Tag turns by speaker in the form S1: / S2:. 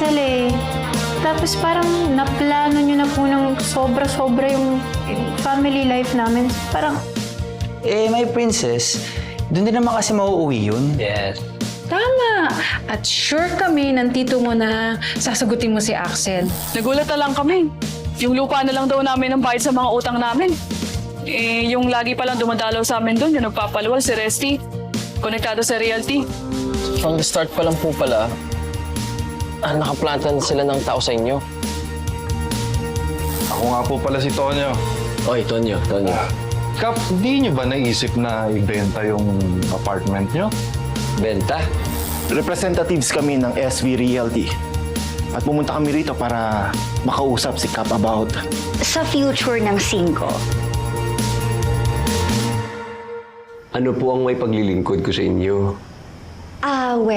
S1: Axel eh. Tapos parang naplano nyo na po ng sobra-sobra yung family life namin. Parang,
S2: My princess, doon din naman kasi mauuwi yun.
S3: Yes.
S4: Tama! At sure kami ng tito mo na sasagutin mo si Axel.
S5: Nagulat na lang kami. Yung lupa na lang daw namin ang bayad sa mga utang namin. Yung lagi palang dumadalaw sa amin doon, yung nagpapaluwal, si Resty. Konektado sa realty.
S3: From the start pa lang po pala, nakaplanta na sila ng tao sa inyo.
S6: Ako nga po pala si Tonyo.
S3: Oy, Tonyo.
S6: Kap, di nyo ba naisip na ibenta yung apartment nyo?
S3: Benta?
S7: Representatives kami ng SV Realty. At pumunta kami rito para makausap si Cap about
S8: Sa future ng 5.
S9: Ano po ang may paglilingkod ko sa inyo?
S8: Well,